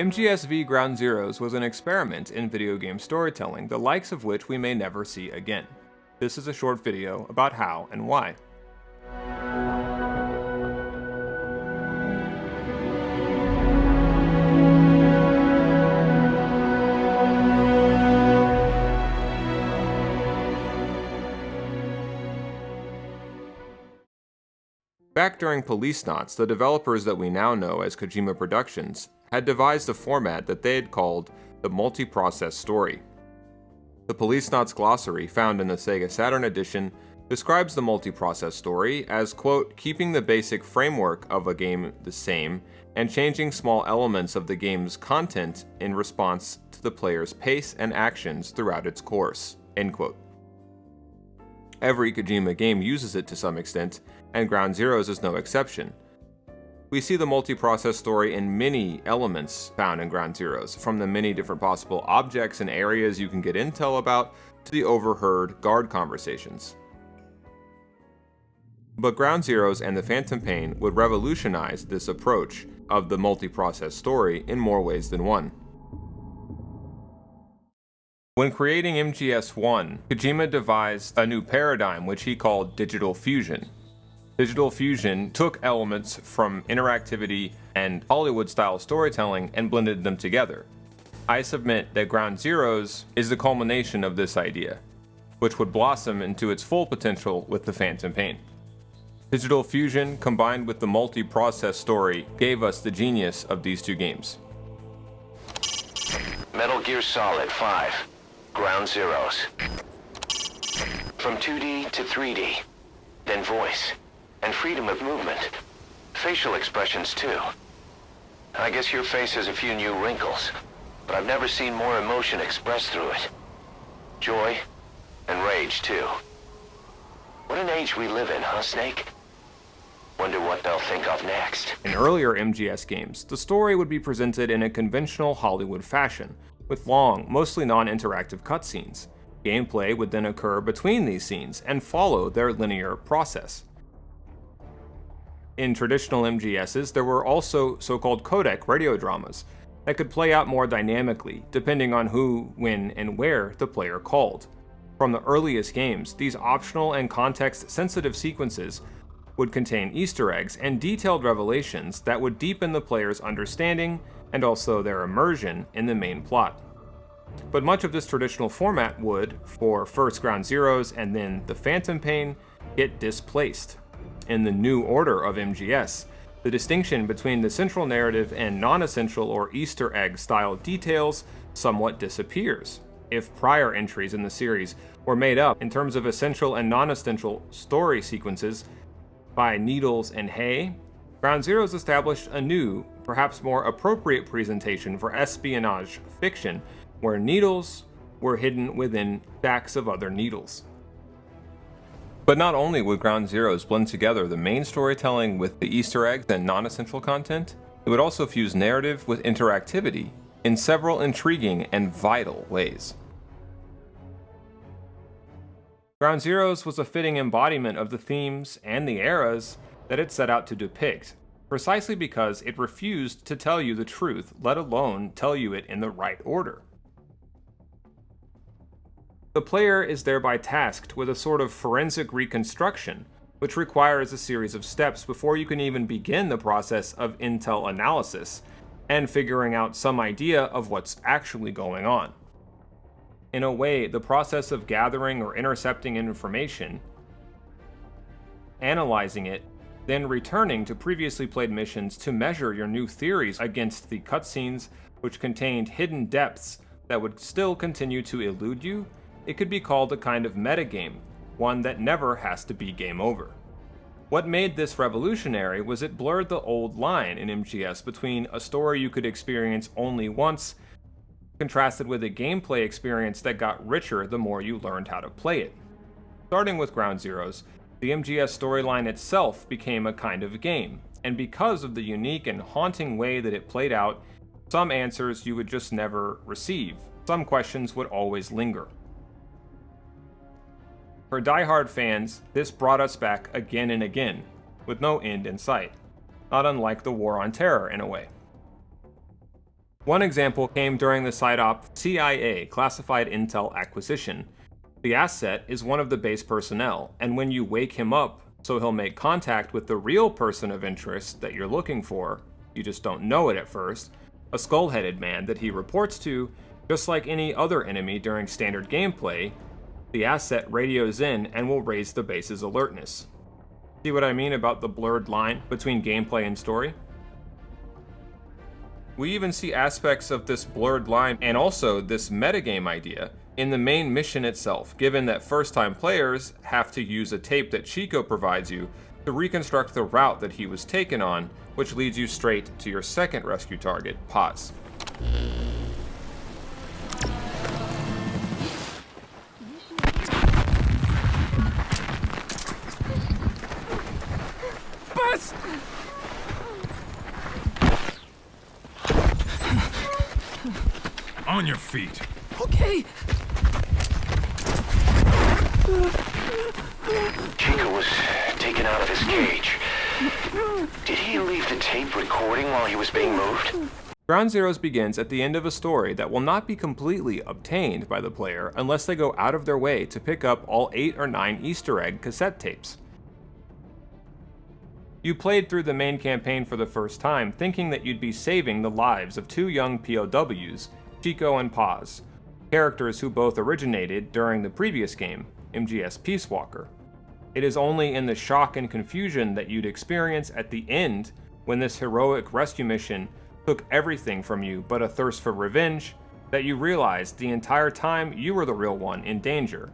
MGSV Ground Zeroes was an experiment in video game storytelling, the likes of which we may never see again. This is a short video about how and why. Back during POLICENAUTS, the developers that we now know as Kojima Productions had devised a format that they had called the multi-process story. The POLICENAUTS glossary found in the Sega Saturn edition describes the multi-process story as, quote, keeping the basic framework of a game the same and changing small elements of the game's content in response to the player's pace and actions throughout its course, end quote. Every Kojima game uses it to some extent, and Ground Zeroes is no exception. We see the multi-process story in many elements found in Ground Zeroes, from the many different possible objects and areas you can get intel about to the overheard guard conversations. But Ground Zeroes and the Phantom Pain would revolutionize this approach of the multi-process story in more ways than one. When creating MGS1, Kojima devised a new paradigm which he called digital fusion. Digital fusion took elements from interactivity and Hollywood-style storytelling and blended them together. I submit that Ground Zeroes is the culmination of this idea, which would blossom into its full potential with the Phantom Pain. Digital fusion combined with the multi-process story gave us the genius of these two games. Metal Gear Solid 5, Ground Zeroes. From 2D to 3D, then voice. And freedom of movement. Facial expressions, too. I guess your face has a few new wrinkles, but I've never seen more emotion expressed through it. Joy, and rage, too. What an age we live in, huh, Snake? Wonder what they'll think of next. In earlier MGS games, the story would be presented in a conventional Hollywood fashion, with long, mostly non-interactive cutscenes. Gameplay would then occur between these scenes and follow their linear process. In traditional MGSs, there were also so-called codec radio dramas that could play out more dynamically, depending on who, when, and where the player called. From the earliest games, these optional and context-sensitive sequences would contain Easter eggs and detailed revelations that would deepen the player's understanding and also their immersion in the main plot. But much of this traditional format would, for first Ground Zeroes and then the Phantom Pain, get displaced. In the new order of MGS, the distinction between the central narrative and non-essential or Easter egg style details somewhat disappears. If prior entries in the series were made up in terms of essential and non-essential story sequences by needles and hay, Ground Zeroes established a new, perhaps more appropriate presentation for espionage fiction, where needles were hidden within stacks of other needles. But not only would Ground Zeroes blend together the main storytelling with the Easter eggs and non-essential content, it would also fuse narrative with interactivity in several intriguing and vital ways. Ground Zeroes was a fitting embodiment of the themes and the eras that it set out to depict, precisely because it refused to tell you the truth, let alone tell you it in the right order. The player is thereby tasked with a sort of forensic reconstruction, which requires a series of steps before you can even begin the process of intel analysis and figuring out some idea of what's actually going on. In a way, the process of gathering or intercepting information, analyzing it, then returning to previously played missions to measure your new theories against the cutscenes which contained hidden depths that would still continue to elude you, it could be called a kind of metagame, one that never has to be game over. What made this revolutionary was it blurred the old line in MGS between a story you could experience only once, contrasted with a gameplay experience that got richer the more you learned how to play it. Starting with Ground Zeroes, the MGS storyline itself became a kind of game, and because of the unique and haunting way that it played out, some answers you would just never receive. Some questions would always linger. For die-hard fans, this brought us back again and again, with no end in sight, not unlike the War on Terror in a way. One example came during the side-op CIA classified intel acquisition. The asset is one of the base personnel, and when you wake him up so he'll make contact with the real person of interest that you're looking for, you just don't know it at first, a skull-headed man that he reports to, just like any other enemy during standard gameplay, the asset radios in and will raise the base's alertness. See what I mean about the blurred line between gameplay and story? We even see aspects of this blurred line and also this metagame idea in the main mission itself, given that first-time players have to use a tape that Chico provides you to reconstruct the route that he was taken on, which leads you straight to your second rescue target, Paz. Buzz! On your feet. Okay. Chico was taken out of his cage. Did he leave the tape recording while he was being moved? Ground Zeroes begins at the end of a story that will not be completely obtained by the player unless they go out of their way to pick up all 8 or 9 Easter egg cassette tapes. You played through the main campaign for the first time thinking that you'd be saving the lives of 2 young POWs, Chico and Paz, characters who both originated during the previous game, MGS Peace Walker. It is only in the shock and confusion that you'd experience at the end when this heroic rescue mission took everything from you but a thirst for revenge that you realized the entire time you were the real one in danger.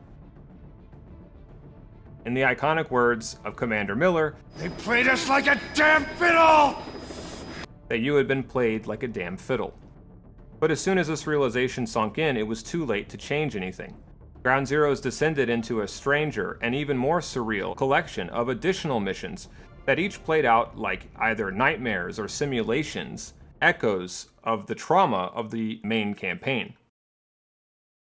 In the iconic words of Commander Miller, They played us like a damn fiddle! that you had been played like a damn fiddle. But as soon as this realization sunk in, it was too late to change anything. Ground Zeroes descended into a stranger and even more surreal collection of additional missions that each played out like either nightmares or simulations, echoes of the trauma of the main campaign.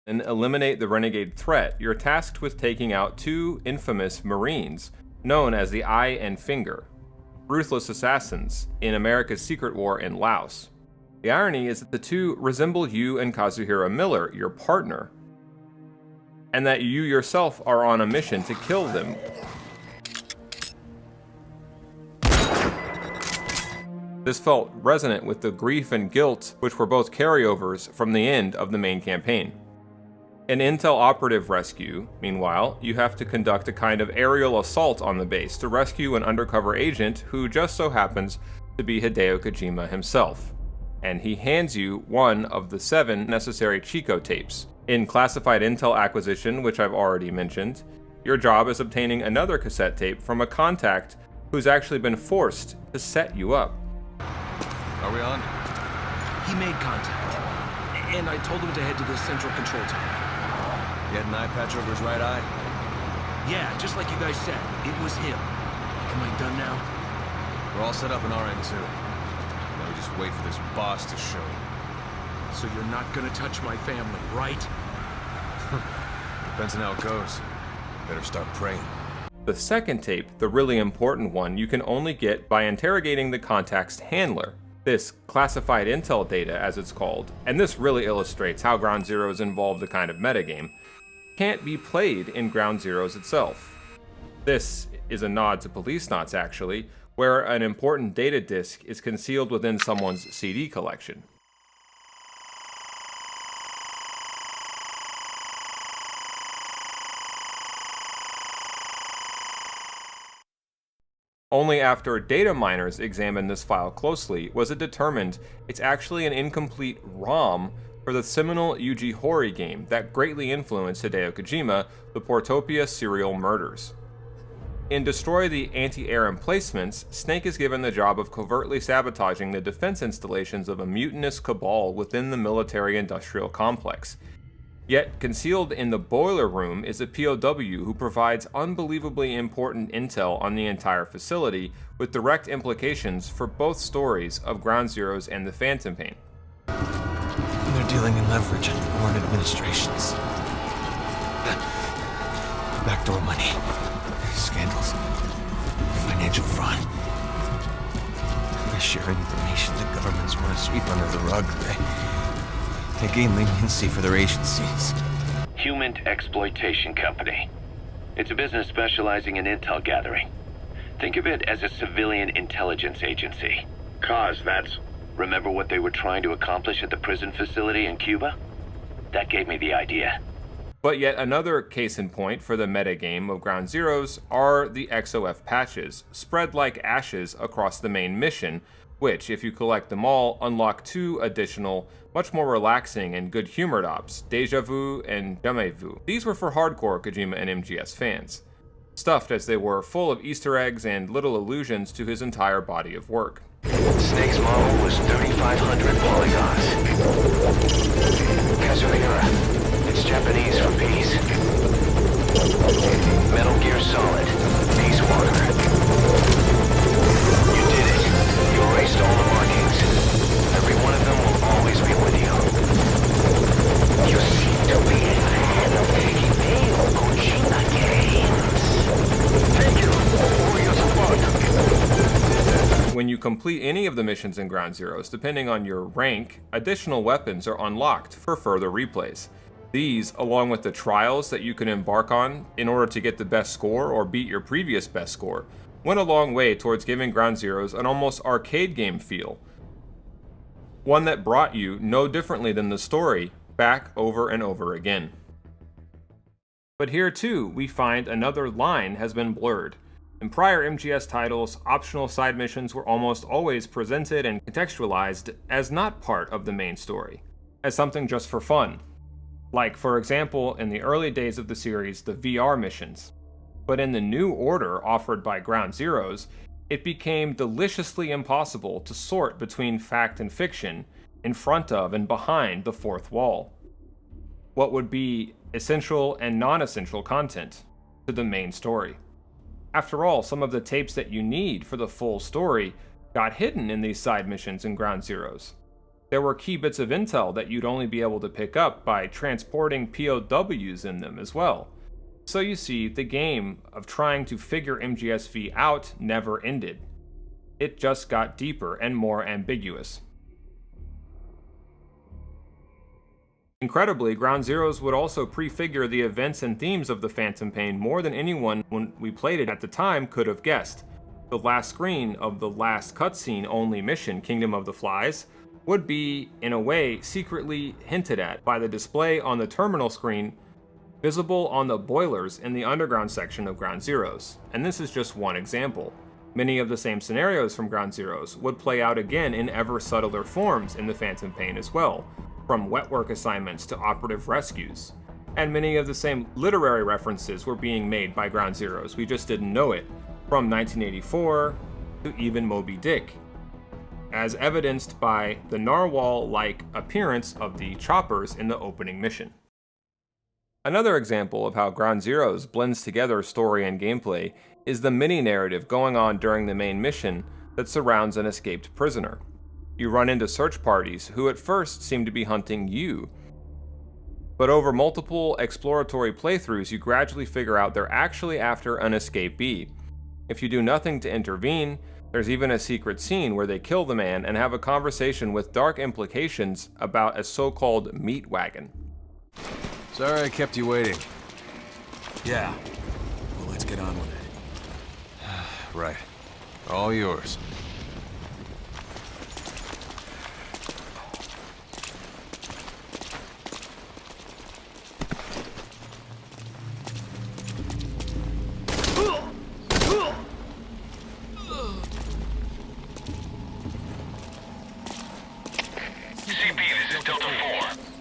And eliminate the renegade threat, you're tasked with taking out 2 infamous Marines, known as the Eye and Finger, ruthless assassins in America's Secret War in Laos. The irony is that the 2 resemble you and Kazuhiro Miller, your partner, and that you yourself are on a mission to kill them. This felt resonant with the grief and guilt, which were both carryovers from the end of the main campaign. In Intel Operative Rescue, meanwhile, you have to conduct a kind of aerial assault on the base to rescue an undercover agent who just so happens to be Hideo Kojima himself. And he hands you one of the 7 necessary Chico tapes. In Classified Intel Acquisition, which I've already mentioned, your job is obtaining another cassette tape from a contact who's actually been forced to set you up. Are we on? He made contact, and I told him to head to the central control tower. He had an eye patch over his right eye? Yeah, just like you guys said, it was him. Am I done now? We're all set up in our end, too. Now we just wait for this boss to show. So you're not gonna touch my family, right? Depends on how it goes. Better start praying. The second tape, the really important one, you can only get by interrogating the contact's handler. This classified intel data, as it's called, and this really illustrates how Ground Zeroes involved a kind of metagame, can't be played in Ground Zeroes itself. This is a nod to POLICENAUTS actually, where an important data disk is concealed within someone's CD collection. Only after data miners examined this file closely was it determined it's actually an incomplete ROM for the seminal Yuji Horii game that greatly influenced Hideo Kojima, the Portopia serial murders. In Destroy the Anti-Air Emplacements, Snake is given the job of covertly sabotaging the defense installations of a mutinous cabal within the military-industrial complex. Yet, concealed in the boiler room is a POW who provides unbelievably important intel on the entire facility, with direct implications for both stories of Ground Zeroes and the Phantom Pain. They're dealing in leverage and foreign administrations. Backdoor money. Scandals. Financial fraud. share information the governments want to sweep under the rug. They gain leniency for their agencies. Human Exploitation Company. It's a business specializing in intel gathering. Think of it as a civilian intelligence agency. That's... Remember what they were trying to accomplish at the prison facility in Cuba? That gave me the idea. But yet another case in point for the metagame of Ground Zeroes are the XOF patches, spread like ashes across the main mission, which, if you collect them all, unlock 2 additional, much more relaxing and good-humored ops, Deja Vu and Jamais Vu. These were for hardcore Kojima and MGS fans, stuffed as they were full of Easter eggs and little allusions to his entire body of work. Snake's model was 3,500 polygons. Kazumira. It's Japanese for peace. Metal Gear Solid. Peace Walker. You did it. You erased all the markings. Every one of them will always be with you. You seem to be a fan of Hideo Kojima games. Thank you for your support. When you complete any of the missions in Ground Zeroes, depending on your rank, additional weapons are unlocked for further replays. These, along with the trials that you can embark on in order to get the best score or beat your previous best score, went a long way towards giving Ground Zeroes an almost arcade game feel. One that brought you, no differently than the story, back over and over again. But here too, we find another line has been blurred. In prior MGS titles, optional side missions were almost always presented and contextualized as not part of the main story, as something just for fun. Like, for example, in the early days of the series, the VR missions. But in the new order offered by Ground Zeroes, it became deliciously impossible to sort between fact and fiction, in front of and behind the fourth wall. What would be essential and non-essential content to the main story. After all, some of the tapes that you need for the full story got hidden in these side missions in Ground Zeroes. There were key bits of intel that you'd only be able to pick up by transporting POWs in them as well. So you see, the game of trying to figure MGSV out never ended. It just got deeper and more ambiguous. Incredibly, Ground Zeroes would also prefigure the events and themes of the Phantom Pain more than anyone when we played it at the time could have guessed. The last screen of the last cutscene only mission, Kingdom of the Flies, would be, in a way, secretly hinted at by the display on the terminal screen visible on the boilers in the underground section of Ground Zeroes. And this is just one example. Many of the same scenarios from Ground Zeroes would play out again in ever subtler forms in the Phantom Pain as well, from wet work assignments to operative rescues. And many of the same literary references were being made by Ground Zeroes, we just didn't know it, from 1984 to even Moby Dick, as evidenced by the narwhal-like appearance of the choppers in the opening mission. Another example of how Ground Zeroes blends together story and gameplay is the mini-narrative going on during the main mission that surrounds an escaped prisoner. You run into search parties who at first seem to be hunting you, but over multiple exploratory playthroughs you gradually figure out they're actually after an escapee. If you do nothing to intervene, there's even a secret scene where they kill the man and have a conversation with dark implications about a so-called meat wagon. Sorry I kept you waiting. Yeah. Well, let's get on with it. Right. All yours.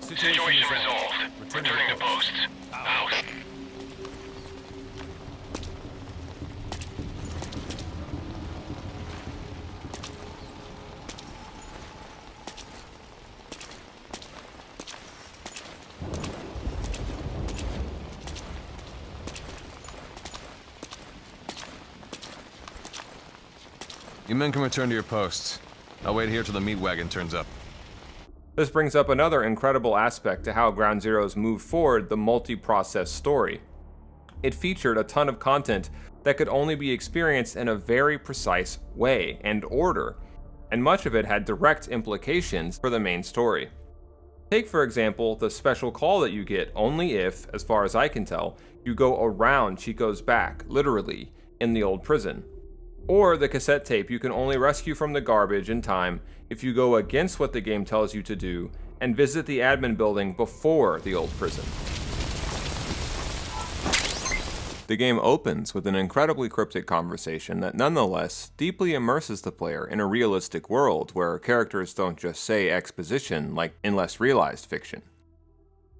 Situation resolved. Returning to posts. Out. You men can return to your posts. I'll wait here till the meat wagon turns up. This brings up another incredible aspect to how Ground Zeroes moved forward the multi-process story. It featured a ton of content that could only be experienced in a very precise way and order. and much of it had direct implications for the main story. Take, for example, the special call that you get only if, as far as I can tell, you go around Chico's back, literally, in the old prison. Or the cassette tape you can only rescue from the garbage in time if you go against what the game tells you to do and visit the admin building before the old prison. The game opens with an incredibly cryptic conversation that nonetheless deeply immerses the player in a realistic world where characters don't just say exposition like in less realized fiction.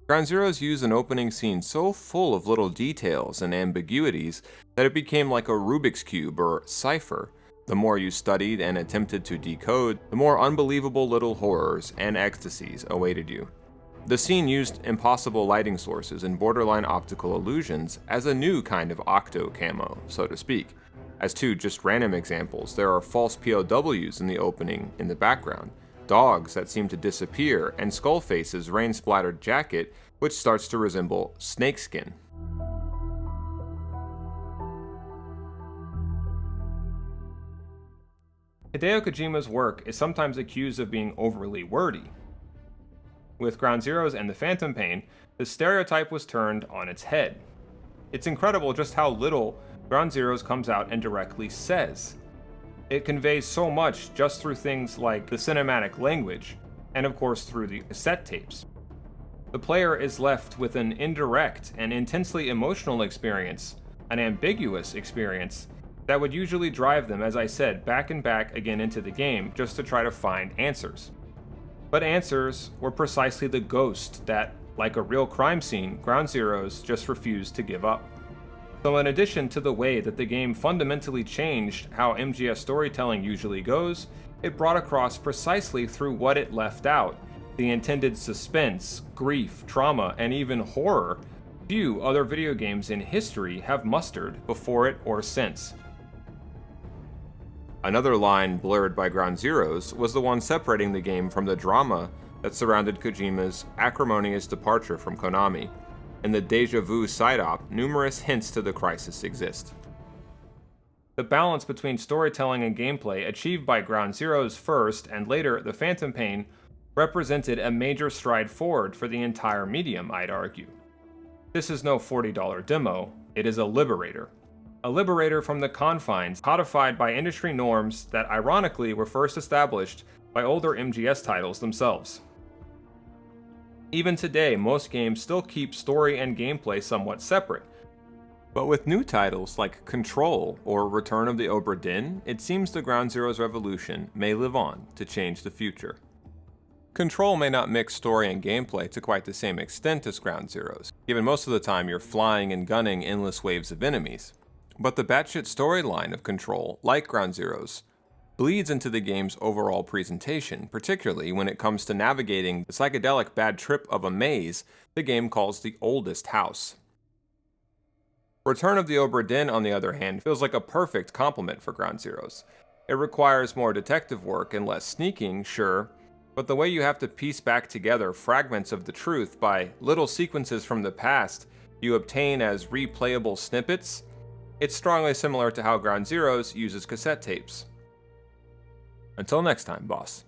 Ground Zeroes use an opening scene so full of little details and ambiguities that it became like a Rubik's Cube or cipher. The more you studied and attempted to decode, the more unbelievable little horrors and ecstasies awaited you. The scene used impossible lighting sources and borderline optical illusions as a new kind of octo camo, so to speak. As two just random examples, there are false POWs in the opening in the background, dogs that seem to disappear, and Skullface's rain-splattered jacket, which starts to resemble snakeskin. Hideo Kojima's work is sometimes accused of being overly wordy. With Ground Zeroes and the Phantom Pain, the stereotype was turned on its head. It's incredible just how little Ground Zeroes comes out and directly says. It conveys so much just through things like the cinematic language, and of course through the cassette tapes. The player is left with an indirect and intensely emotional experience, an ambiguous experience, that would usually drive them, as I said, back and back again into the game just to try to find answers. But answers were precisely the ghost that, like a real crime scene, Ground Zeroes just refused to give up. So in addition to the way that the game fundamentally changed how MGS storytelling usually goes, it brought across precisely through what it left out, the intended suspense, grief, trauma, and even horror few other video games in history have mustered before it or since. Another line blurred by Ground Zeroes was the one separating the game from the drama that surrounded Kojima's acrimonious departure from Konami. In the Deja Vu side-op, numerous hints to the crisis exist. The balance between storytelling and gameplay achieved by Ground Zeroes first and later the Phantom Pain represented a major stride forward for the entire medium, I'd argue. This is no $40 demo, it is a liberator. A liberator from the confines codified by industry norms that ironically were first established by older MGS titles themselves. Even today, most games still keep story and gameplay somewhat separate. But with new titles like Control or Return of the Obra Dinn, it seems the Ground Zeroes revolution may live on to change the future. Control may not mix story and gameplay to quite the same extent as Ground Zeroes, given most of the time you're flying and gunning endless waves of enemies. But the batshit storyline of Control, like Ground Zeroes, bleeds into the game's overall presentation, particularly when it comes to navigating the psychedelic bad trip of a maze the game calls the oldest house. Return of the Obra Dinn, on the other hand, feels like a perfect complement for Ground Zeroes. It requires more detective work and less sneaking, sure, but the way you have to piece back together fragments of the truth by little sequences from the past you obtain as replayable snippets, it's strongly similar to how Ground Zeroes uses cassette tapes. Until next time, boss.